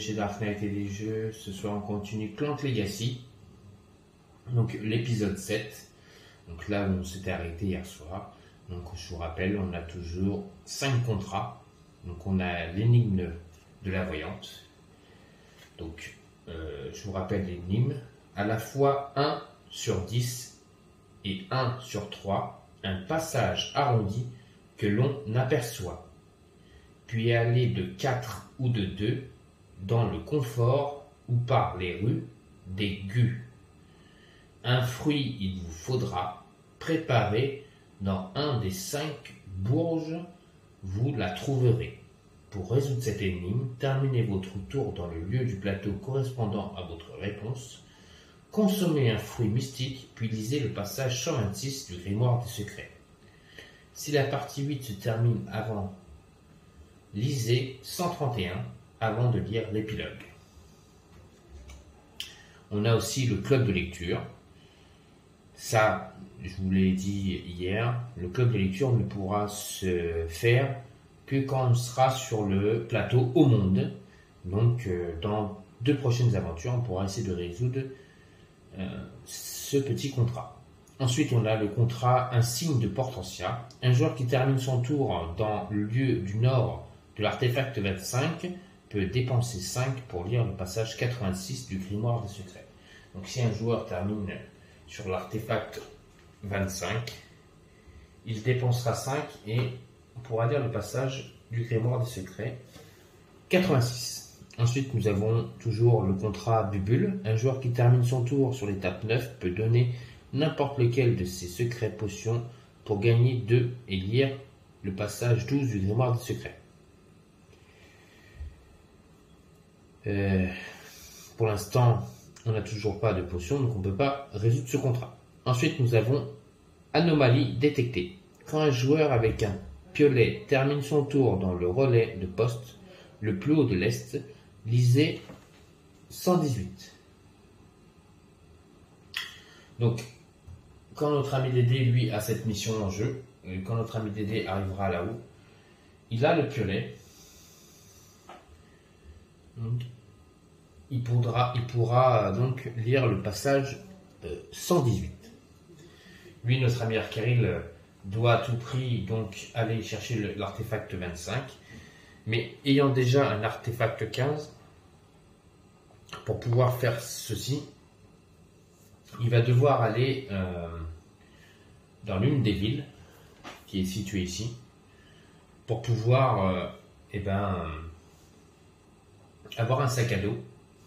chez Dark Knight et des jeux. Ce soir on continue Clank Legacy. Donc l'épisode 7. Donc là on s'était arrêté hier soir. Donc je vous rappelle, on a toujours 5 contrats. Donc on a l'énigme de la voyante. Donc je vous rappelle l'énigme. À la fois 1 sur 10 et 1 sur 3, un passage arrondi que l'on aperçoit. Puis aller de 4 ou de 2 dans le confort ou par les rues des gueux. Un fruit il vous faudra préparer dans un des 5 bourges, vous la trouverez. Pour résoudre cette énigme, terminez votre tour dans le lieu du plateau correspondant à votre réponse. Consommez un fruit mystique, puis lisez le passage 126 du grimoire des secrets. Si la partie 8 se termine avant, lisez 131 avant de lire l'épilogue. On a aussi le club de lecture. Ça, je vous l'ai dit hier, le club de lecture ne pourra se faire que quand on sera sur le plateau au monde. Donc, dans 2 prochaines aventures, on pourra essayer de résoudre ce petit contrat. Ensuite, on a le contrat Insigne de Portentia. Un joueur qui termine son tour dans le lieu du nord de l'artefact 25 peut dépenser 5 pour lire le passage 86 du grimoire des secrets. Donc, si un joueur termine sur l'artefact 25, il dépensera 5 et on pourra lire le passage du grimoire des secrets 86. Ensuite, nous avons toujours le contrat Bubule. Un joueur qui termine son tour sur l'étape 9 peut donner n'importe lequel de ses secrets potions pour gagner 2 et lire le passage 12 du grimoire des secrets. Pour l'instant, on n'a toujours pas de potion, donc on ne peut pas résoudre ce contrat. Ensuite, nous avons anomalie détectée. Quand un joueur avec un piolet termine son tour dans le relais de poste, le plus haut de l'Est, lisez 118. Donc, quand notre ami Dédé, lui, a cette mission en jeu, quand notre ami Dédé arrivera là-haut, il a le piolet. Donc, il pourra donc lire le passage 118. Lui, notre ami Arkaril, doit à tout prix donc aller chercher l'artefact 25. Mais ayant déjà un artefact 15, pour pouvoir faire ceci, il va devoir aller dans l'une des villes qui est située ici, pour pouvoir avoir un sac à dos,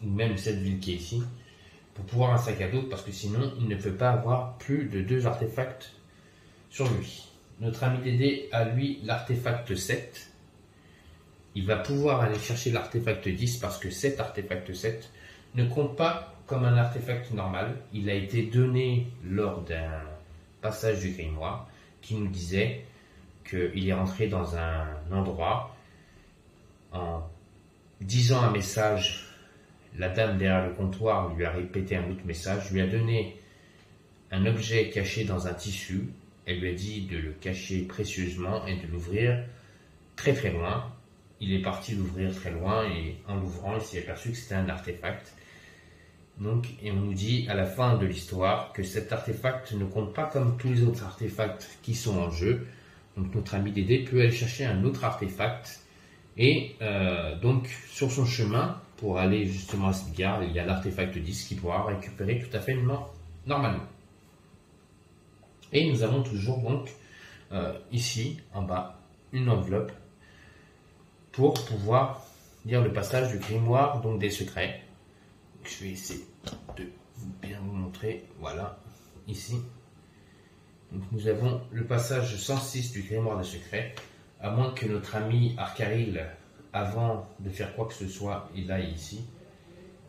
ou même cette ville qui est ici, pour pouvoir un sac à dos, parce que sinon il ne peut pas avoir plus de 2 artefacts sur lui. Notre ami Dédé a lui l'artefact 7. Il va pouvoir aller chercher l'artefact 10 parce que cet artefact 7 ne compte pas comme un artefact normal. Il a été donné lors d'un passage du grimoire qui nous disait qu'il est rentré dans un endroit en disant un message. La dame derrière le comptoir lui a répété un autre message, lui a donné un objet caché dans un tissu. Elle lui a dit de le cacher précieusement et de l'ouvrir très très loin. Il est parti l'ouvrir très loin et en l'ouvrant, il s'est aperçu que c'était un artefact. Donc, et on nous dit à la fin de l'histoire que cet artefact ne compte pas comme tous les autres artefacts qui sont en jeu. Donc notre ami Dédé peut aller chercher un autre artefact. Et donc sur son chemin, pour aller justement à cette gare, il y a l'artefact 10 qu'il pourra récupérer tout à fait normalement. Et nous avons toujours donc ici en bas une enveloppe pour pouvoir lire le passage du grimoire donc des secrets. Je vais essayer de bien vous montrer. Voilà, ici. Donc nous avons le passage 106 du grimoire des secrets, à moins que notre ami Arkaril, avant de faire quoi que ce soit, il aille ici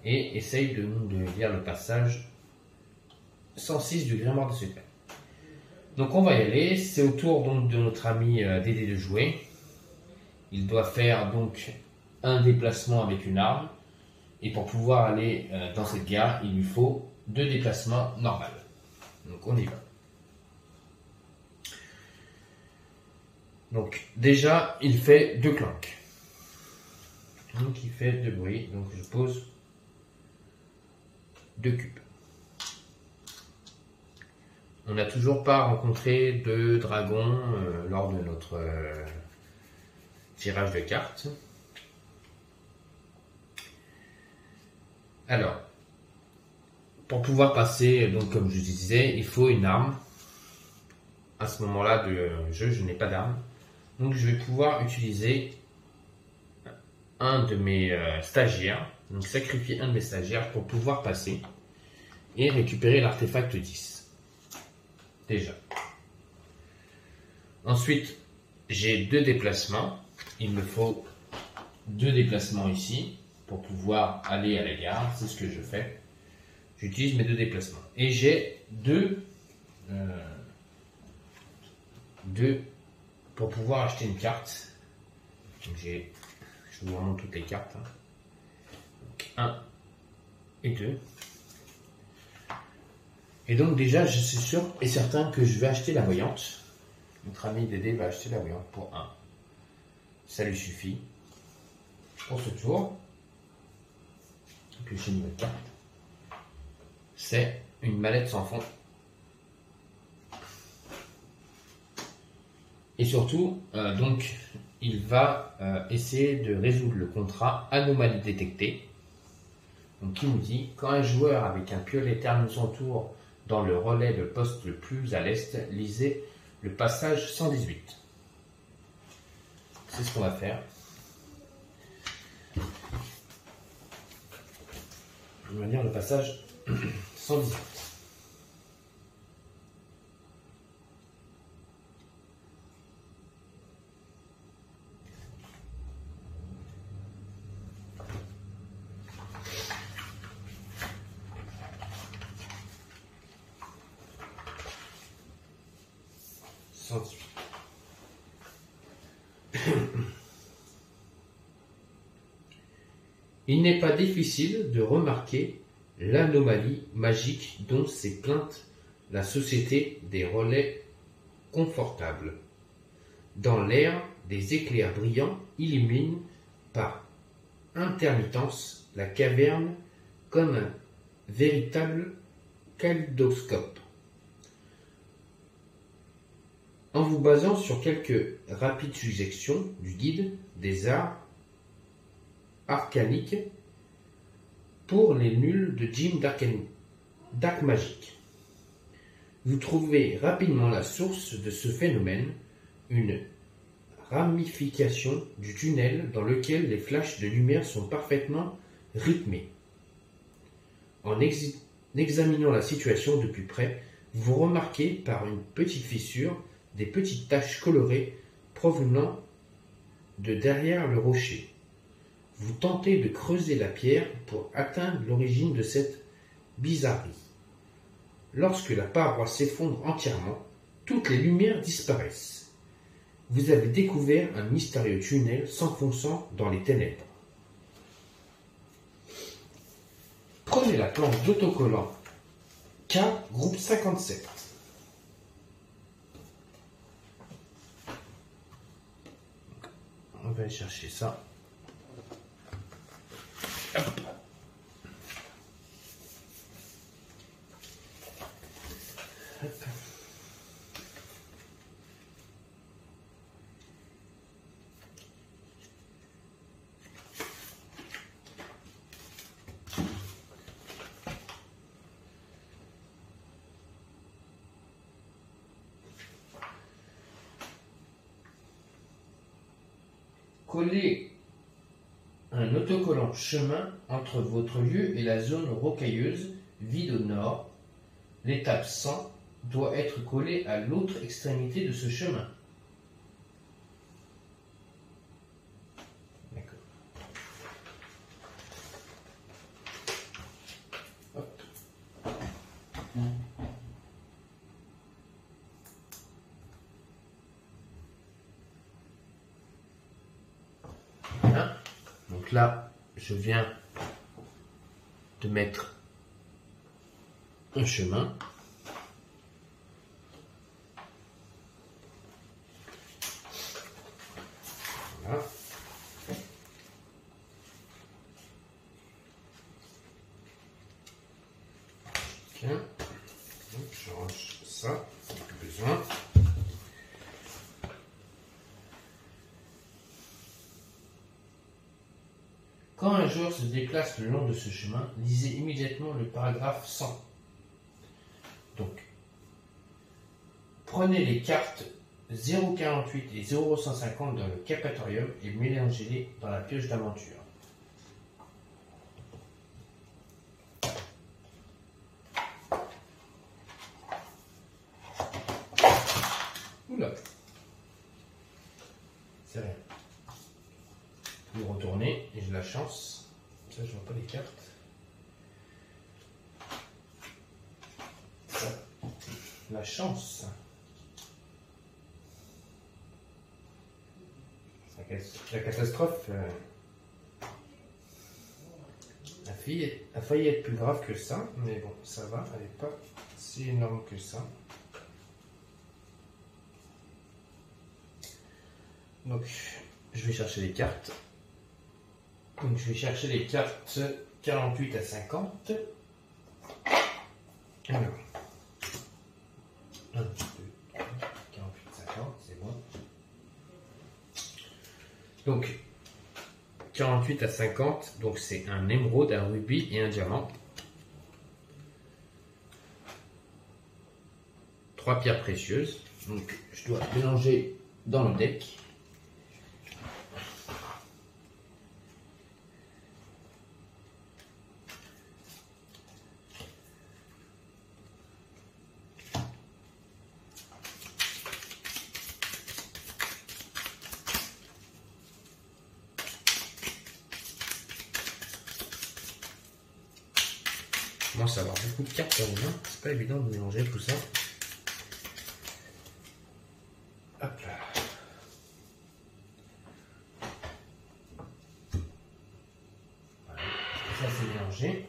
et essaye de lire le passage 106 du grimoire des secrets. Donc on va y aller. C'est au tour donc de notre ami Dédé de jouer. Il doit faire donc un déplacement avec une arme. Et pour pouvoir aller dans cette gare, il lui faut 2 déplacements normaux. Donc on y va. Donc déjà, il fait 2 clanks. Donc il fait de bruit. Donc je pose 2 cubes. On n'a toujours pas rencontré de dragon lors de notre tirage de cartes. Alors, pour pouvoir passer, donc comme je disais, il faut une arme. À ce moment-là du jeu, je n'ai pas d'arme. Donc je vais pouvoir utiliser un de mes stagiaires, donc sacrifier un de mes stagiaires pour pouvoir passer et récupérer l'artefact 10. Déjà. Ensuite, j'ai 2 déplacements. Il me faut 2 déplacements ici pour pouvoir aller à la gare. C'est ce que je fais. J'utilise mes 2 déplacements. Et j'ai 2 pour pouvoir acheter une carte. Donc je vous remonte toutes les cartes. 1 et 2. Et donc déjà, je suis sûr et certain que je vais acheter la voyante. Notre ami Dédé va acheter la voyante pour 1. Ça lui suffit pour ce tour. Piocher une nouvelle carte. C'est une mallette sans fond. Et surtout, donc, il va essayer de résoudre le contrat anomalie détectée. Donc, il nous dit, quand un joueur avec un piolet termine son tour dans le relais de poste le plus à l'est, lisez le passage 118. C'est ce qu'on va faire. On va lire le passage 118. Il n'est pas difficile de remarquer l'anomalie magique dont s'est plainte la société des relais confortables. Dans l'air, des éclairs brillants illuminent par intermittence la caverne comme un véritable kaléidoscope. En vous basant sur quelques rapides suggestions du guide des arts arcaniques pour les nuls de Jim Dark Magic, vous trouvez rapidement la source de ce phénomène, une ramification du tunnel dans lequel les flashs de lumière sont parfaitement rythmés. En examinant la situation de plus près, vous remarquez par une petite fissure des petites taches colorées provenant de derrière le rocher. Vous tentez de creuser la pierre pour atteindre l'origine de cette bizarrerie. Lorsque la paroi s'effondre entièrement, toutes les lumières disparaissent. Vous avez découvert un mystérieux tunnel s'enfonçant dans les ténèbres. Prenez la planche d'autocollant K, groupe 57. On va aller chercher ça. Hop. Hop. Collez un autocollant chemin entre votre lieu et la zone rocailleuse vide au nord. L'étape 100 doit être collée à l'autre extrémité de ce chemin. D'accord. Hop. Voilà. Donc là, je viens de mettre un chemin. Voilà. Je range ça, plus besoin. Quand un joueur se déplace le long de ce chemin, lisez immédiatement le paragraphe 100. Donc, prenez les cartes 0,48 et 0,150 dans le Capatorium et mélangez-les dans la pioche d'aventure. Oula, c'est rien. Vous retournez et j'ai la chance. Ça, je vois pas les cartes. Ça, la chance. La catastrophe a failli être plus grave que ça, mais bon, ça va, elle n'est pas si énorme que ça. Donc, je vais chercher les cartes. Donc, je vais chercher les cartes 48 à 50. Alors, 1, 2, 3, 48, 50, c'est bon. Donc, 48 à 50, donc c'est un émeraude, un rubis et un diamant. 3 pierres précieuses. Donc, je dois mélanger dans le deck. Je commence à avoir beaucoup de cartes dans les mains, c'est pas évident de mélanger tout ça. Hop là. Voilà. Ça c'est mélangé.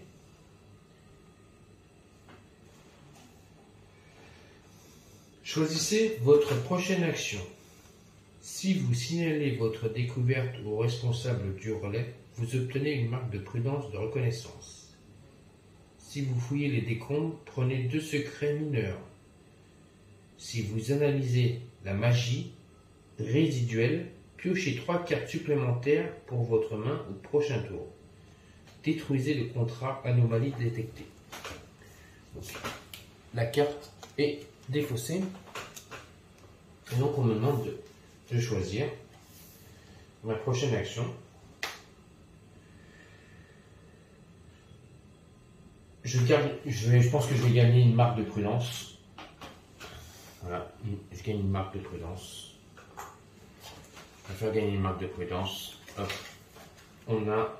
Choisissez votre prochaine action. Si vous signalez votre découverte au responsable du relais, vous obtenez une marque de prudence de reconnaissance. Si vous fouillez les décombres, prenez 2 secrets mineurs. Si vous analysez la magie résiduelle, piochez 3 cartes supplémentaires pour votre main au prochain tour. Détruisez le contrat anomalie détecté. Donc, la carte est défaussée. Et donc on me demande de choisir ma prochaine action. Je pense que je vais gagner une marque de prudence. Voilà, je gagne une marque de prudence. Je vais faire gagner une marque de prudence. Hop. On a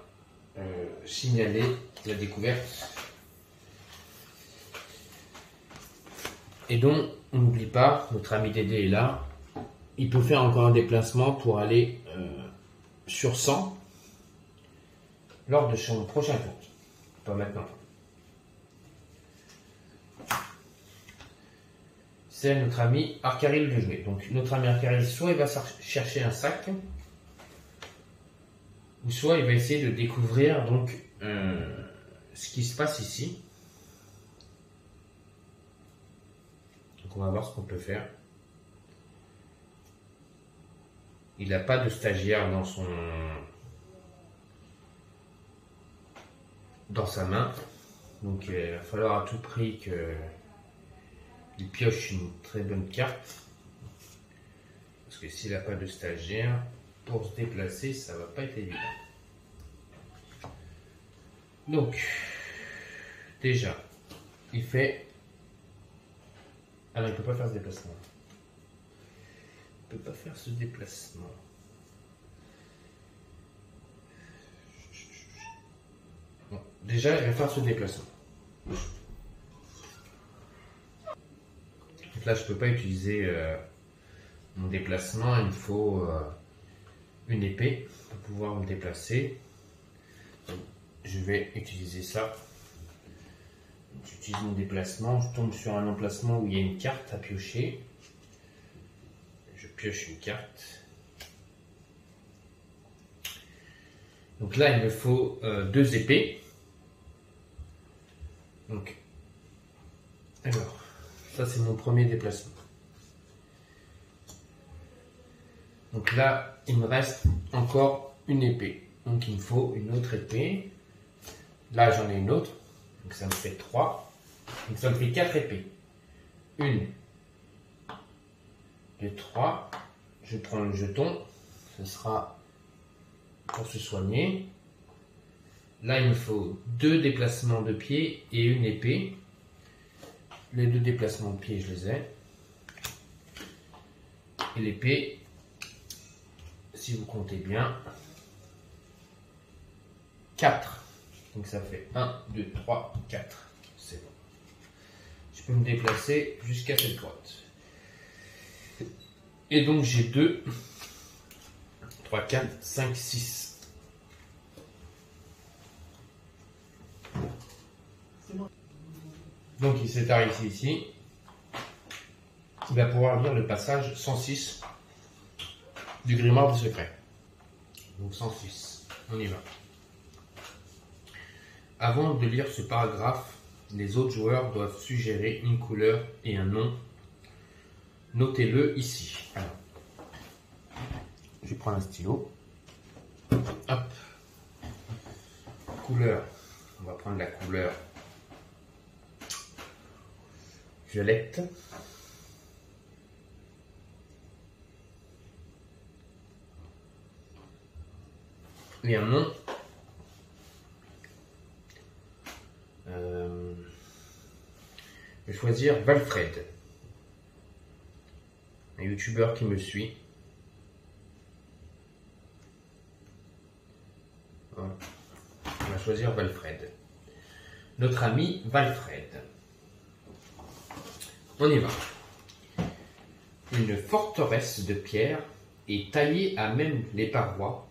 signalé la découverte. Et donc, on n'oublie pas, notre ami Dédé est là. Il peut faire encore un déplacement pour aller sur 100 lors de son prochain tour. Pas maintenant. C'est notre ami Arcaril de jouer. Donc notre ami Arcaril, soit il va chercher un sac, ou soit il va essayer de découvrir donc ce qui se passe ici. Donc on va voir ce qu'on peut faire. Il n'a pas de stagiaire dans sa main. Donc il va falloir à tout prix qu'il pioche une très bonne carte. Parce que s'il n'a pas de stagiaire, pour se déplacer, ça va pas être évident. Donc, déjà, il fait... Ah non, il ne peut pas faire ce déplacement. Il ne peut pas faire ce déplacement. Bon, déjà, il va faire ce déplacement. Donc là, je ne peux pas utiliser mon déplacement. Il me faut une épée pour pouvoir me déplacer. Donc, je vais utiliser ça. J'utilise mon déplacement. Je tombe sur un emplacement où il y a une carte à piocher. Je pioche une carte. Donc là, il me faut 2 épées. Donc, alors, Ça, c'est mon premier déplacement. Donc là, il me reste encore une épée. Donc il me faut une autre épée. Là, j'en ai une autre. Donc ça me fait 3. Donc ça me fait 4 épées. 1, 2, 3. Je prends le jeton. Ce sera pour se soigner. Là, il me faut 2 déplacements de pied et une épée. Les 2 déplacements de pied, je les ai. Et l'épée, si vous comptez bien, 4. Donc ça fait 1, 2, 3, 4. C'est bon. Je peux me déplacer jusqu'à cette grotte. Et donc j'ai 2, 3, 4, 5, 6. Donc il s'est arrêté ici. Il va pouvoir lire le passage 106 du grimoire des secrets. Donc 106, on y va. Avant de lire ce paragraphe, les autres joueurs doivent suggérer une couleur et un nom. Notez-le ici. Alors, je prends un stylo. Hop. Couleur. On va prendre la couleur violette. Et un nom. Je vais choisir Valfred, un youtubeur qui me suit. Voilà. On va choisir Valfred. Notre ami Valfred. On y va. Une forteresse de pierre est taillée à même les parois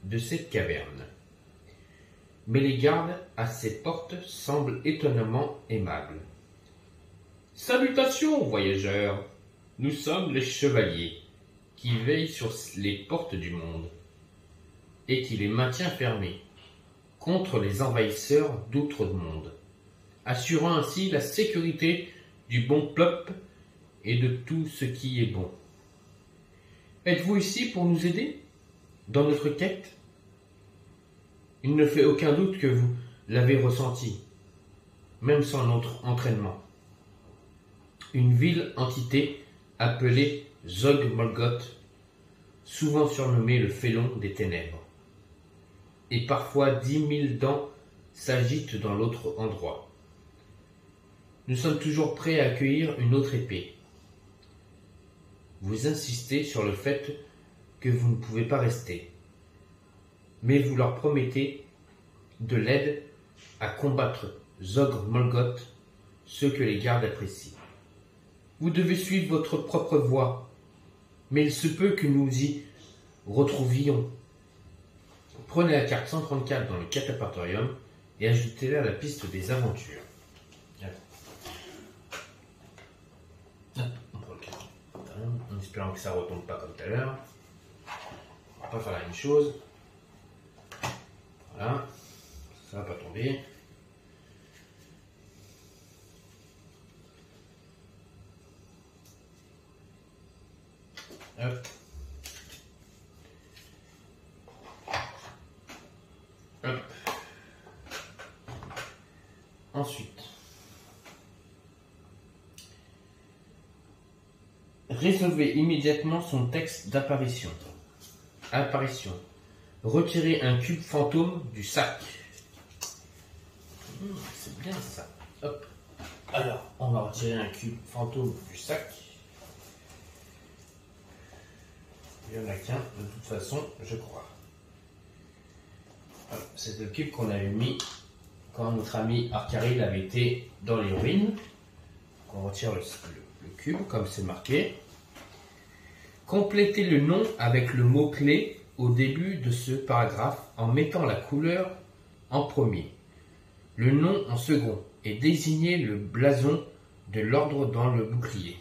de cette caverne. Mais les gardes à ses portes semblent étonnamment aimables. Salutations, voyageurs! Nous sommes les chevaliers qui veillent sur les portes du monde et qui les maintient fermées contre les envahisseurs d'outre-monde, assurant ainsi la sécurité du bon peuple et de tout ce qui est bon. Êtes-vous ici pour nous aider dans notre quête? Il ne fait aucun doute que vous l'avez ressenti, même sans notre entraînement. Une vile entité appelée Zog-Morgoth, souvent surnommé le félon des ténèbres, et parfois 10 000 dents s'agitent dans l'autre endroit. Nous sommes toujours prêts à accueillir une autre épée. Vous insistez sur le fait que vous ne pouvez pas rester, mais vous leur promettez de l'aide à combattre Zog-Morgoth, ce que les gardes apprécient. Vous devez suivre votre propre voie, mais il se peut que nous y retrouvions. Prenez la carte 134 dans le catapultorium et ajoutez-la à la piste des aventures. On prend le catapultorium, en espérant que ça ne retombe pas comme tout à l'heure. On va pas faire la même chose. Voilà, ça va pas tomber. Hop. Hop. Ensuite, résolvez immédiatement son texte d'apparition. Apparition. Retirez un cube fantôme du sac. C'est bien ça. Hop. Alors, on va retirer un cube fantôme du sac. Il y en a qu'un, de toute façon, je crois. C'est le cube qu'on avait mis quand notre ami Arcaril avait été dans les ruines. On retire le cube, comme c'est marqué. Complétez le nom avec le mot-clé au début de ce paragraphe en mettant la couleur en premier, le nom en second, et désignez le blason de l'ordre dans le bouclier.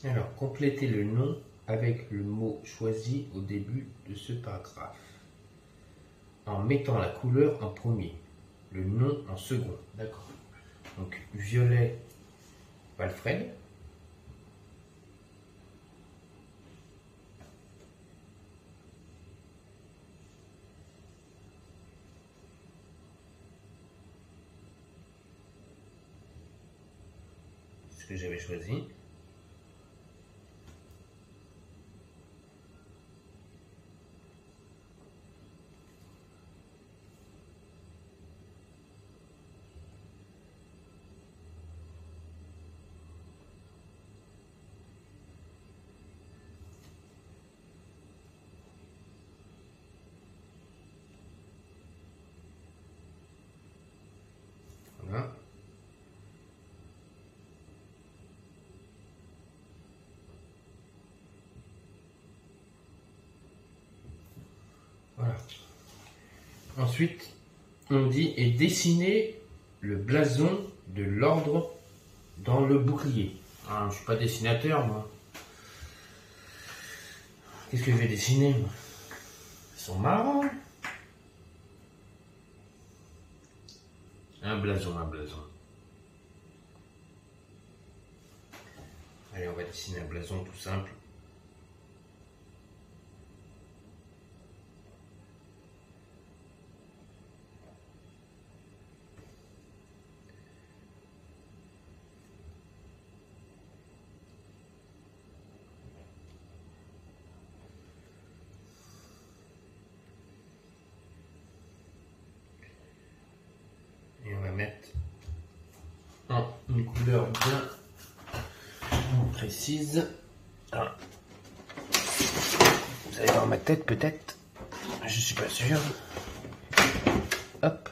Alors, complétez le nom avec le mot choisi au début de ce paragraphe, en mettant la couleur en premier, le nom en second. D'accord. Donc violet Walfred. C'est ce que j'avais choisi. Voilà. Voilà. Ensuite, on dit et dessiner le blason de l'ordre dans le bouclier. Ah, je ne suis pas dessinateur, moi. Qu'est-ce que je vais dessiner, moi? Ils sont marrants. Un blason, un blason. Allez, on va dessiner un blason tout simple. Et on va mettre une couleur bien précise. Alors, vous allez voir ma tête peut-être, je suis pas sûr. Hop.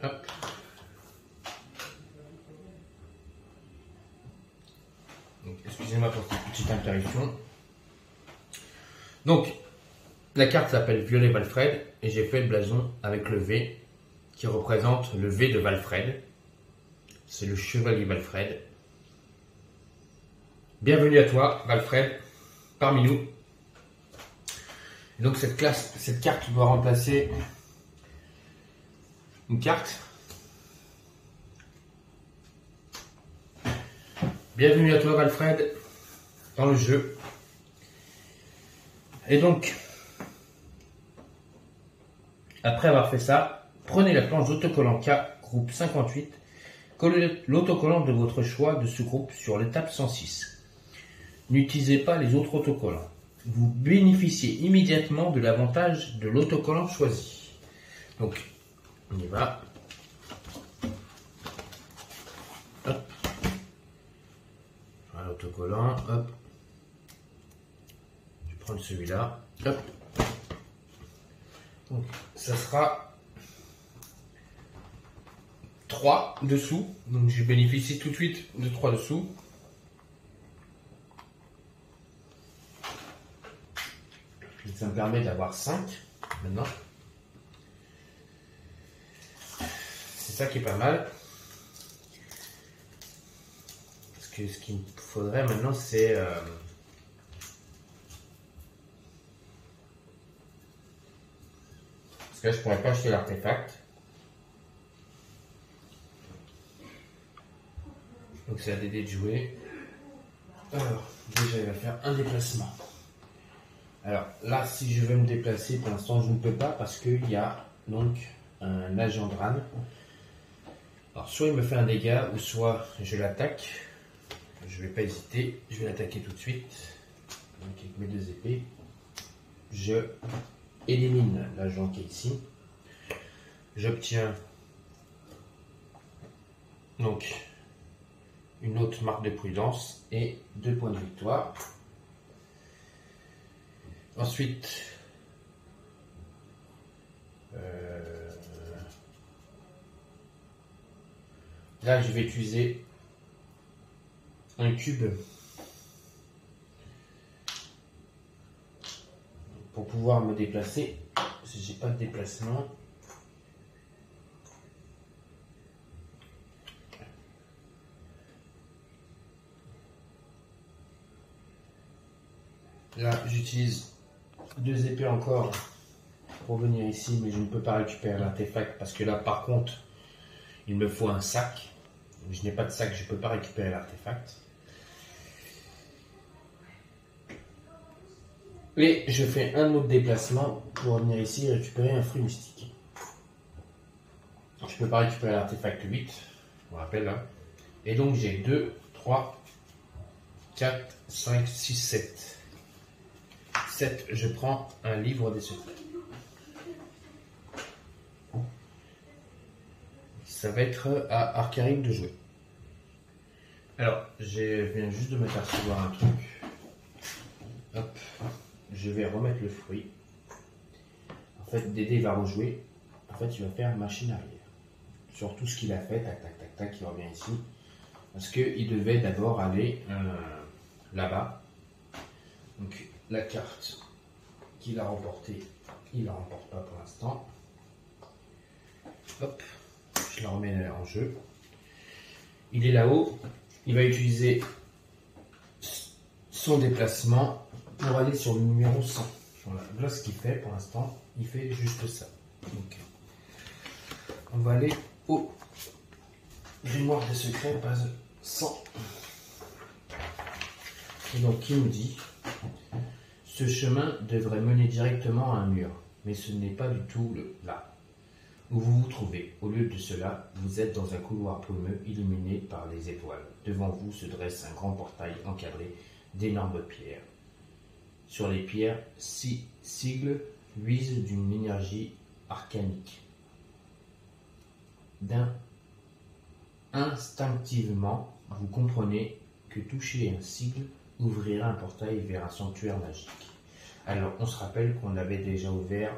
Hop. Excusez-moi pour cette petite interruption. Donc, la carte s'appelle Violet Walfred et j'ai fait le blason avec le V qui représente le V de Walfred. C'est le chevalier Walfred. Bienvenue à toi, Walfred, parmi nous. Et donc cette carte doit remplacer une carte. Bienvenue à toi, Walfred, dans le jeu. Et donc, après avoir fait ça, prenez la planche d'autocollant K, groupe 58, collez l'autocollant de votre choix de ce groupe sur l'étape 106. N'utilisez pas les autres autocollants. Vous bénéficiez immédiatement de l'avantage de l'autocollant choisi. Donc, on y va. Hop. Voilà, l'autocollant, hop. Je vais prendre celui-là, hop. Donc, ça sera 3 dessous. Donc, je bénéficie tout de suite de 3 dessous. Ça me permet d'avoir 5 maintenant. C'est ça qui est pas mal. Parce que ce qu'il me faudrait maintenant, c'est parce que là, je pourrais pas acheter l'artefact. Donc c'est à Dédé de jouer. Alors, déjà il va faire un déplacement. Alors là, si je veux me déplacer, pour l'instant je ne peux pas parce qu'il y a donc un agent Dran. Alors soit il me fait un dégât, ou soit je l'attaque. Je ne vais pas hésiter, je vais l'attaquer tout de suite. Donc avec mes 2 épées, je élimine l'agent qui est ici. J'obtiens donc une autre marque de prudence et 2 points de victoire. Ensuite, là je vais utiliser un cube pour pouvoir me déplacer, si j'ai pas de déplacement. Là j'utilise 2 épées encore pour venir ici, mais je ne peux pas récupérer l'artefact parce que là par contre il me faut un sac. Je n'ai pas de sac, je ne peux pas récupérer l'artefact. Et je fais un autre déplacement pour venir ici et récupérer un fruit mystique. Je ne peux pas récupérer l'artefact 8, on rappelle là. Et donc j'ai 2, 3, 4, 5, 6, 7. 7, je prends un livre des secrets. Ça va être à Arcaric de jouer. Alors, je viens juste de m'apercevoir un truc. Hop, je vais remettre le fruit. En fait, Dédé va rejouer. En fait, il va faire machine arrière. Sur tout ce qu'il a fait, tac, tac, tac, tac, il revient ici. Parce qu'il devait d'abord aller là-bas. Donc, la carte qu'il a remportée, il ne la remporte pas pour l'instant. Hop, je la remets en jeu. Il est là-haut. Il va utiliser son déplacement pour aller sur le numéro 100. Voilà. Là, ce qu'il fait pour l'instant, il fait juste ça. Donc, on va aller au grimoire des secrets, base 100. Et donc, il nous dit: ce chemin devrait mener directement à un mur, mais ce n'est pas du tout là où vous vous trouvez. Au lieu de cela, vous êtes dans un couloir brumeux illuminé par les étoiles. Devant vous se dresse un grand portail encadré d'énormes pierres. Sur les pierres, 6 sigles luisent d'une énergie arcanique. Instinctivement, vous comprenez que toucher un sigle ouvrira un portail vers un sanctuaire magique. Alors, on se rappelle qu'on avait déjà ouvert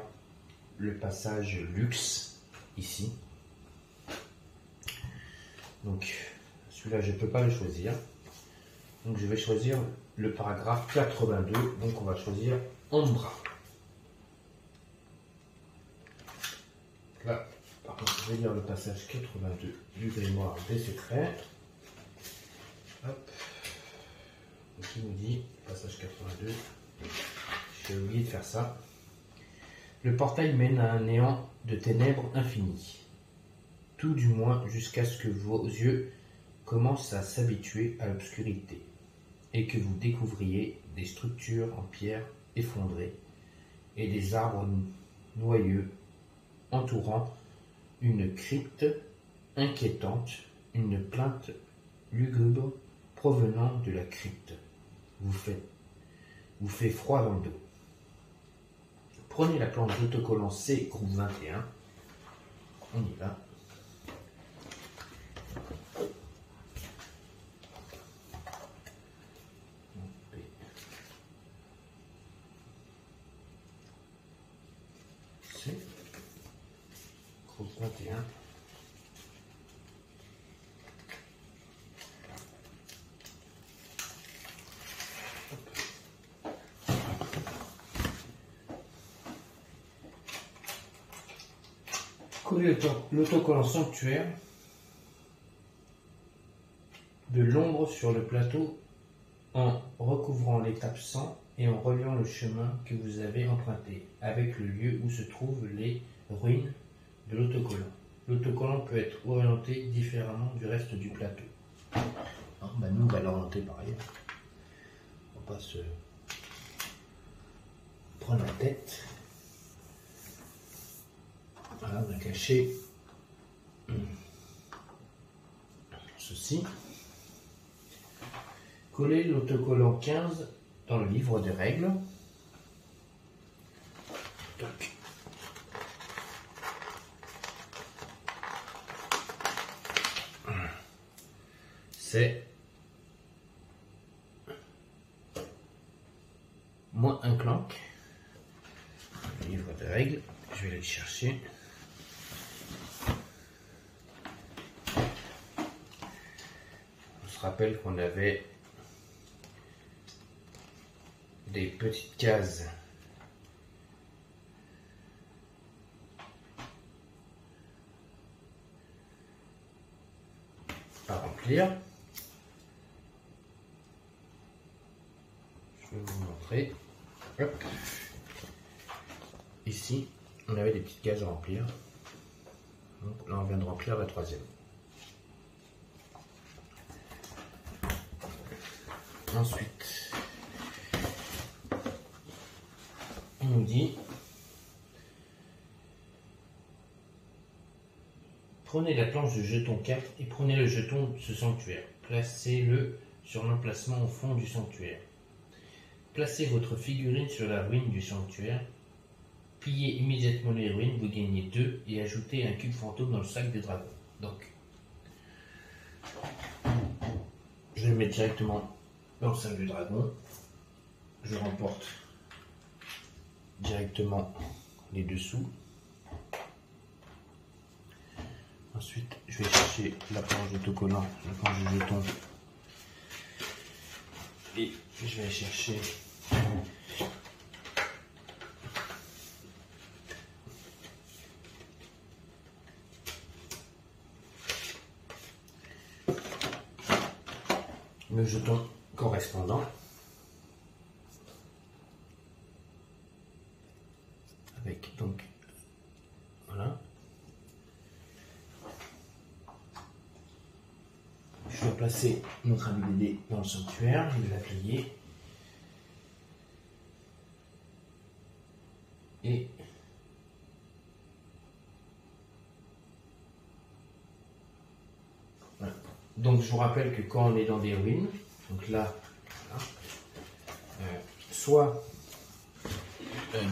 le passage luxe ici. Donc, celui-là, je ne peux pas le choisir. Donc, je vais choisir le paragraphe 82. Donc, on va choisir Ombra. Là, par contre, je vais lire le passage 82 du grimoire des secrets. Hop. Donc, il nous dit, passage 82. J'ai oublié de faire ça. Le portail mène à un néant de ténèbres infinies. Tout du moins jusqu'à ce que vos yeux commencent à s'habituer à l'obscurité et que vous découvriez des structures en pierre effondrées et des arbres noyeux entourant une crypte inquiétante, une plainte lugubre provenant de la crypte. Vous fait froid dans le dos. Prenez la planche d'autocollant C, groupe 21. On y va. C, groupe 21. Coller l'autocollant sanctuaire de l'ombre sur le plateau en recouvrant l'étape 100 et en reliant le chemin que vous avez emprunté avec le lieu où se trouvent les ruines de l'autocollant. L'autocollant peut être orienté différemment du reste du plateau. Nous, on va l'orienter pareil. On va pas se prendre la tête. Voilà, on a caché ceci. Coller l'autocollant 15 dans le livre de règles. Toc. C'est moins un clank. Le livre de règles, je vais aller le chercher. On se rappelle qu'on avait des petites cases à remplir. Je vais vous montrer. Hop. Ici, on avait des petites cases à remplir. Donc là, on vient de remplir la troisième. Ensuite, on nous dit prenez la planche de jeton 4 et prenez le jeton de ce sanctuaire. Placez-le sur l'emplacement au fond du sanctuaire. Placez votre figurine sur la ruine du sanctuaire. Pliez immédiatement les ruines, vous gagnez 2 et ajoutez un cube fantôme dans le sac des dragons. Donc, je vais le mettre directement dans le sac du dragon. Je remporte directement les dessous. Ensuite, je vais chercher la planche d'autocollant, la planche de jeton. Et je vais aller chercher le jeton correspondant avec donc voilà. Je vais placer notre ami Dédé dans le sanctuaire, je vais la plier et voilà. Donc je vous rappelle que quand on est dans des ruines, donc là, voilà, soit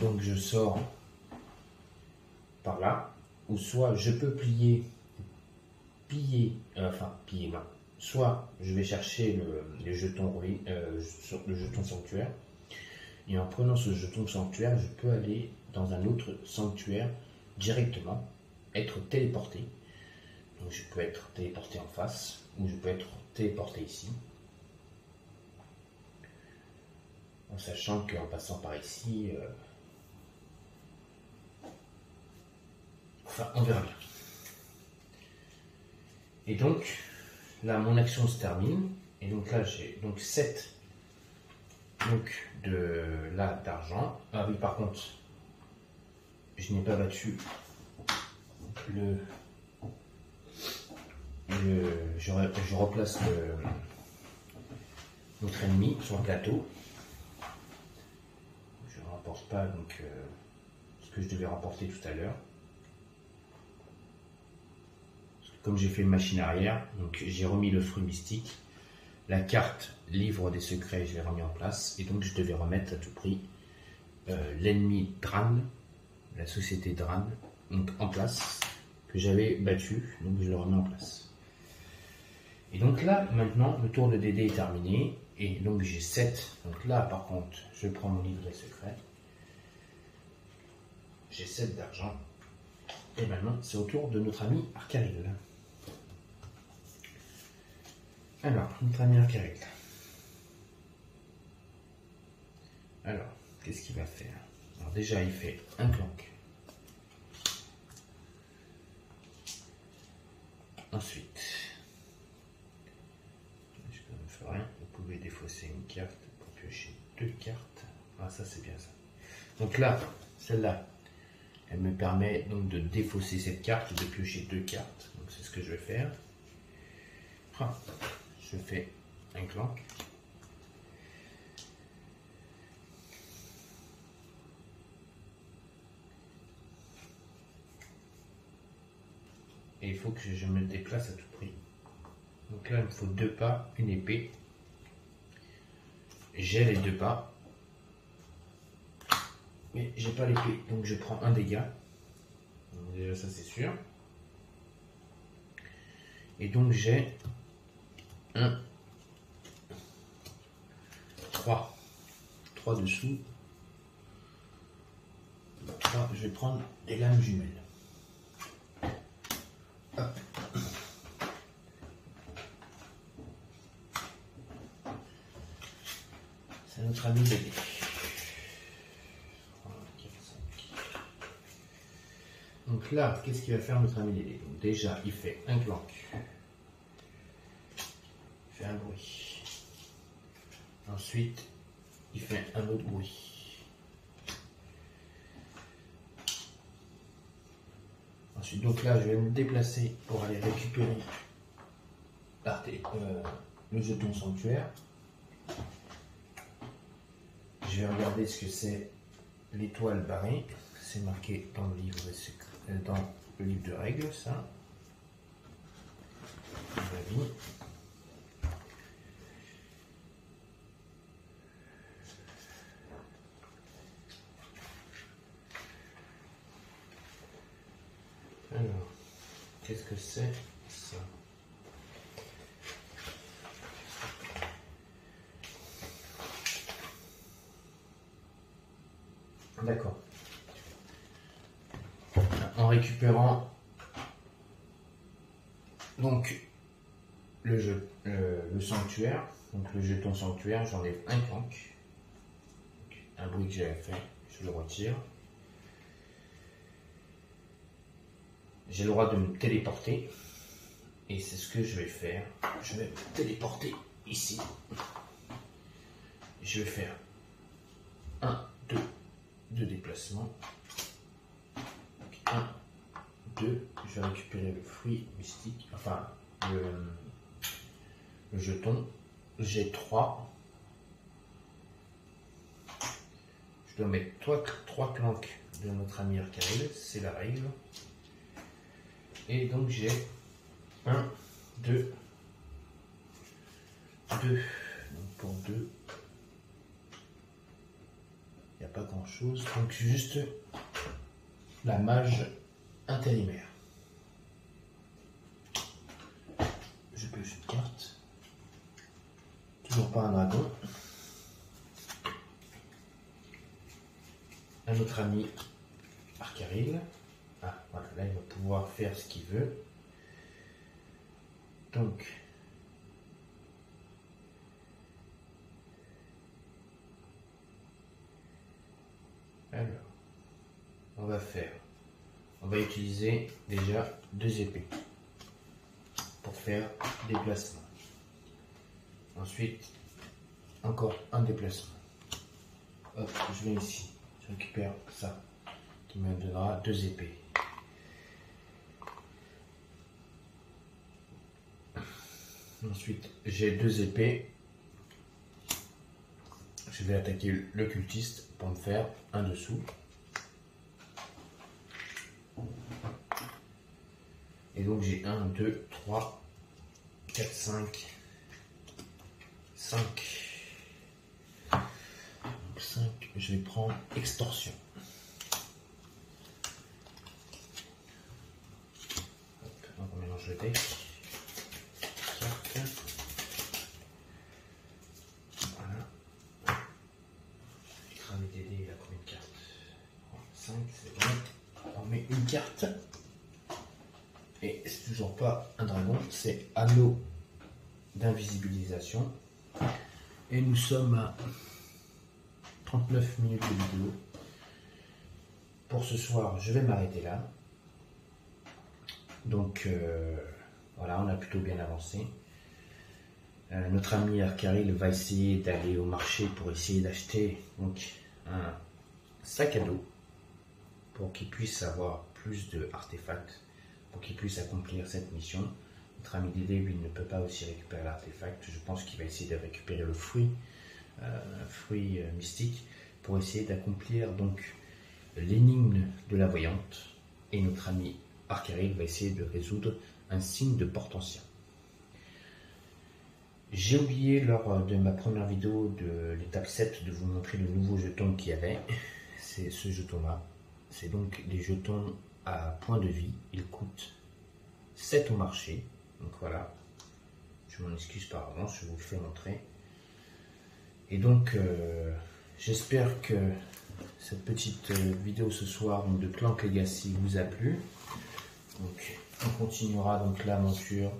donc je sors par là, ou soit je peux plier non. Soit je vais chercher le jeton ruine, le jeton sanctuaire, et en prenant ce jeton sanctuaire, je peux aller dans un autre sanctuaire directement, être téléporté. Donc je peux être téléporté en face, ou je peux être téléporté ici. En sachant qu'en passant par ici, enfin on verra bien. Et donc, là mon action se termine, et donc là j'ai donc 7 d'argent. Ah oui, par contre, je n'ai pas battu je replace notre ennemi sur le plateau. Je ne remporte pas donc ce que je devais remporter tout à l'heure. Comme j'ai fait une machine arrière, donc j'ai remis le fruit mystique. La carte livre des secrets, je l'ai remis en place. Et donc je devais remettre à tout prix l'ennemi Dran, la société Dran, donc en place, que j'avais battu, donc je le remets en place. Et donc là, maintenant, le tour de Dédé est terminé. Et donc j'ai 7. Donc là, par contre, je prends mon livre des secrets. J'ai 7 d'argent. Et maintenant, c'est au tour de notre ami Arcaril. Alors, notre ami Arcaril. Alors, qu'est-ce qu'il va faire? Alors déjà, il fait un clank. Ensuite, je ne fais rien. Vous pouvez défausser une carte pour piocher 2 cartes. Ah, ça c'est bien ça. Donc là, celle-là, elle me permet donc de défausser cette carte et de piocher 2 cartes. Donc c'est ce que je vais faire. Ah, je fais un clank. Et il faut que je me déplace à tout prix. Donc là, il me faut 2 pas, une épée. J'ai les 2 pas. Mais j'ai pas l'épée, donc je prends un dégât. Donc déjà, ça c'est sûr. Et donc j'ai 1, 3. 3 dessous. Alors, je vais prendre des lames jumelles. Hop. C'est notre ami Dédé. 3, 4, 5. Donc là, qu'est-ce qu'il va faire notre ami Dédé? Donc déjà, il fait un clank. Il fait un bruit. Ensuite, il fait un autre bruit. Ensuite, donc là, je vais me déplacer pour aller récupérer le jeton sanctuaire. Je vais regarder ce que c'est l'étoile barrée. C'est marqué dans le livre de règles, ça. À mon avis. Alors, qu'est-ce que c'est ça? D'accord. En récupérant donc le sanctuaire, donc le jeton sanctuaire, j'enlève un clank. Un bruit que j'avais fait, je le retire. J'ai le droit de me téléporter. Et c'est ce que je vais faire. Je vais me téléporter ici. Je vais faire 1, 2 déplacements. 1, 2. Je vais récupérer le fruit mystique. Enfin, le jeton. J'ai 3. Je dois mettre 3 clanks de notre ami Arcaril. C'est la règle. Et donc j'ai 1, 2, 2. Donc pour 2, il n'y a pas grand chose. Donc juste la mage intérimaire. Je pioche une carte. Toujours pas un dragon. Un autre ami Arcaril. Ah, voilà, là il va pouvoir faire ce qu'il veut. Donc, alors, on va utiliser déjà 2 épées pour faire déplacement. Ensuite, encore un déplacement. Hop, je viens ici, je récupère ça qui me donnera 2 épées. Ensuite, j'ai 2 épées. Je vais attaquer le cultiste pour me faire un dessous. Et donc j'ai 1, 2, 3, 4, 5. 5. Donc 5, je vais prendre extorsion. Hop, on mélange le deck. Voilà. Écraser Dédé, il a combien de cartes? 5, c'est bon. On met une carte. Et c'est toujours pas un dragon, c'est anneau d'invisibilisation. Et nous sommes à 39 minutes de vidéo. Pour ce soir, je vais m'arrêter là. Donc voilà, on a plutôt bien avancé. Notre ami Arcaril va essayer d'aller au marché pour essayer d'acheter donc un sac à dos pour qu'il puisse avoir plus d'artefacts, pour qu'il puisse accomplir cette mission. Notre ami Dédé, lui, ne peut pas aussi récupérer l'artefact. Je pense qu'il va essayer de récupérer le fruit mystique pour essayer d'accomplir donc l'énigme de la voyante. Et notre ami Arcaril va essayer de résoudre un signe de porte ancien. J'ai oublié lors de ma première vidéo de l'étape 7 de vous montrer le nouveau jeton qu'il y avait. C'est ce jeton-là. C'est donc des jetons à point de vie. Ils coûtent 7 au marché. Donc voilà. Je m'en excuse par avance, je vous le fais montrer. Et donc, j'espère que cette petite vidéo ce soir donc, de Clank Legacy vous a plu. Donc, on continuera donc l'aventure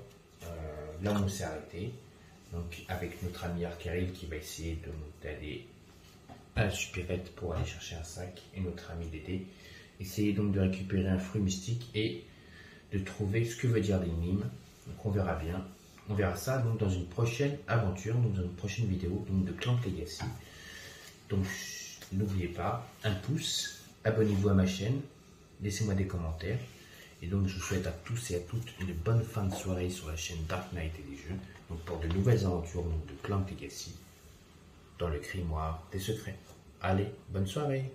là où on s'est arrêté. Donc, avec notre ami Arkaril qui va essayer d'aller à la supérette pour aller chercher un sac. Et notre ami Dédé essayer donc de récupérer un fruit mystique et de trouver ce que veut dire l'énigme. Donc, on verra bien. On verra ça donc dans une prochaine aventure, donc dans une prochaine vidéo donc de Clank Legacy. Donc, n'oubliez pas, un pouce, abonnez-vous à ma chaîne, laissez-moi des commentaires. Et donc, je vous souhaite à tous et à toutes une bonne fin de soirée sur la chaîne Dark Knight et des jeux. Donc, pour de nouvelles aventures donc, de Clank Legacy dans le grimoire des secrets. Allez, bonne soirée!